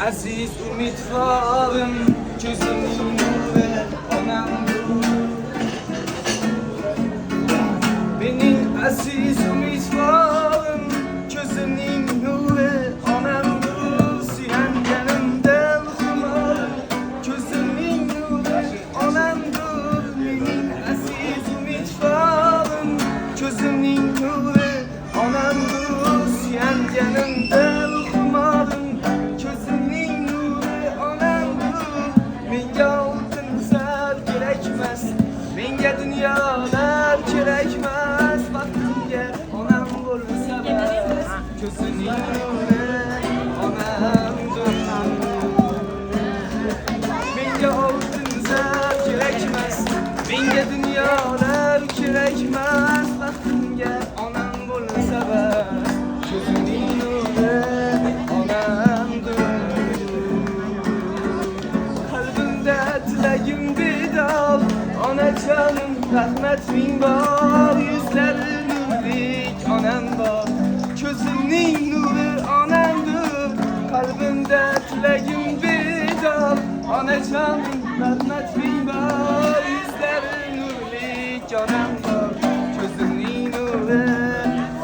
Aziz umidvarım, gözümün nuru onamdır. Benim aziz umidvarım, gözümün nuru onamdır. Süyen yanımda kumarım, gözümün nuru onamdır. Benim aziz umidvarım, gözümün nuru onamdır. Süyen yanımda kumarım, menga dunyolar kerakmas, baxtimga onam bo'lsa bas. Ko'zining nuri onamdir. Menga oltin zar kerakmas, menga dunyolar kerakmas, baxtimga onam bo'lsa bas. Ko'zining nuri onamdir. Qalbimda tilagim bedor, onajonim rahmat ming bor. Yuzlari nurlik onam bor, ko'zimning nuri onamdir. Qalbimda tilagim bedor, onajonim rahmat ming bor. Yuzlari nurlik onam bor, ko'zimning nuri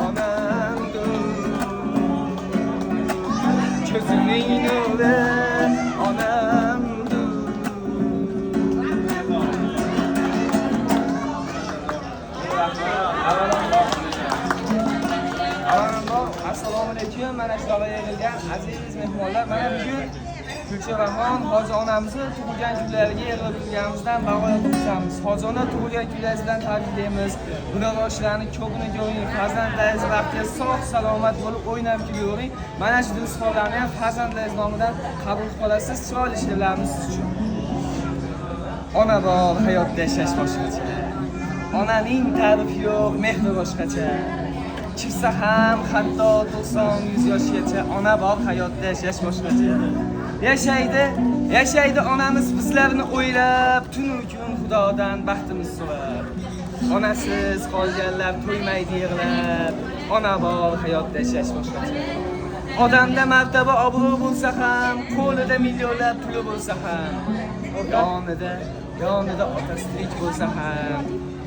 onamdir. Ko'zimning nuri onamdir. Assalomu alaykum. Mana shu yoqqa yig'ilgan aziz mehmonlar, mana bugun Gulchehron hoji onamizni tug'ilgan kunlariga yig'ilib turganimizdan bag'oyat xursandmiz. Hoji ona tug'ilgan kunlaringiz bilan tabriklaymiz. Gunohlarni ko'pini ko'ring, farzandlaringiz baxtga sog' salomat bo'lib o'ynab kulavering. Mana shu duolarni ham farzandlaringiz nomidan qabul qilasiz. Chiroyli she'rlarimiz uchun. Ona bor, hayotda yashash boshqacha. Onaning ta'rifi yo'q, mehri boshqacha. Chirsa ham hatto 90-100 yoshgacha, ona bor, hayotda yashash boshqacha. Yashaydi onamiz bizlarni o'ylab, tunu kun Xudodan baxtimiz so'rab. Onasiz qolganlar to'ymaydi yig'lab, ona bor, hayotda yashash boshqacha. Odamda martaba obro' bo'lsa ham, qo'lida millionlab puli bo'lsa ham, yonida otasi tirik bo'lsa ham,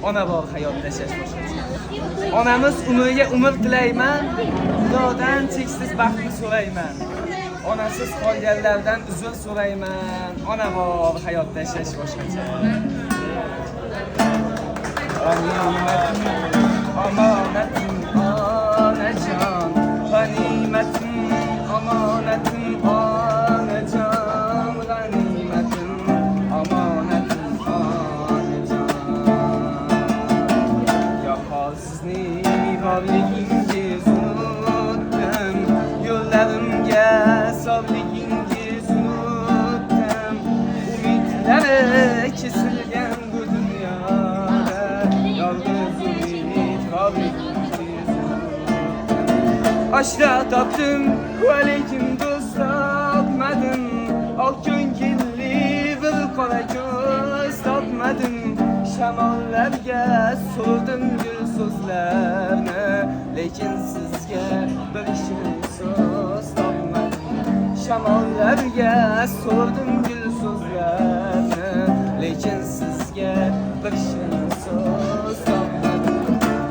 ona bor, hayotda yashash boshqacha. Onamiz umriga umr tilayman, Xudodan cheksiz baxtni so'rayman. Onasiz qolganlardan uzr so'rayman, ona bor, hayotda yashash boshqacha. Omonatim onajon, g'animatim omonatim onajon, g'animatim omonatim onajon. Sizning borligingiz unutdim, yo'llarimga sog'ligingiz unutdim. Umidlari kesilgan bu dunyoda, yolg'iz umid borligingiz unutdim. Oshna topdim, lekin do'st topmadim. Oq ko'ngilli bir qora ko'z topmadim. Shamollarga so'rdim gul so'zlarni, lekin sizga bir shirin so'z topmadim. Shamollarga so'rdim gul so'zlarni, lekin sizga bir shirin so'z topmadim.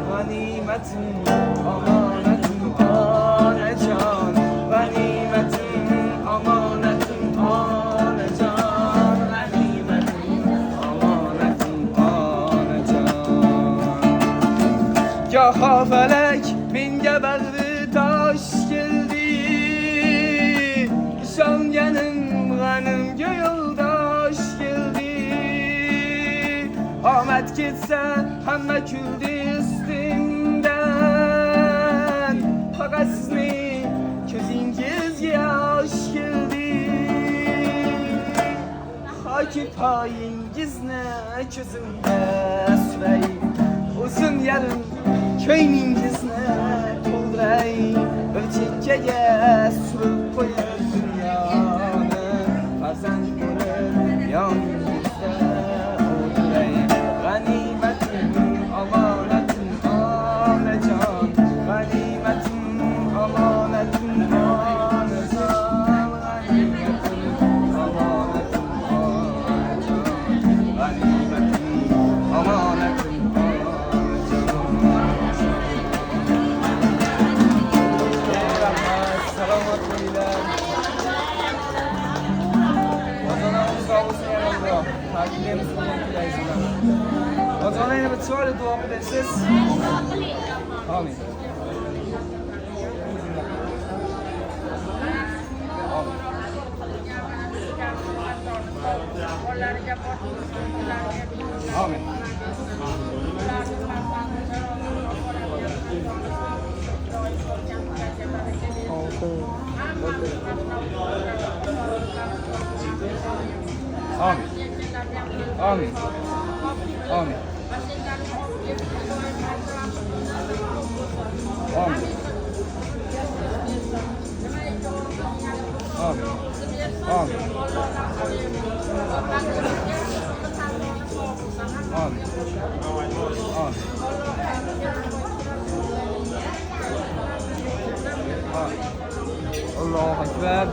G'animatim omonatim onajon, g'animatim omonatim onajon, g'animatim omonatim onajon. Goho falak menga bag'ri tosh keldi, ishonganim g'animga yo'ldosh keldi. Omad ketsa hamma kuldi ustimdan, faqat sizning ko'zingizga yosh keldi. Hoki poyingizni ko'zimga suray, uzun yarim ko'nglingizni to'ldiray. Bir chekkaga surib qo'yib dunyoni, farzand bo'lib yoningizda o'tiray. G'animatim omonatim onajon, g'animatim omonatim onajon, g'animatim chiroyli duo qilyapsiz. Amin. Amin. Amin. Amin. Amin. Amin. Amin. Amin. Amin. Allahu Ekber.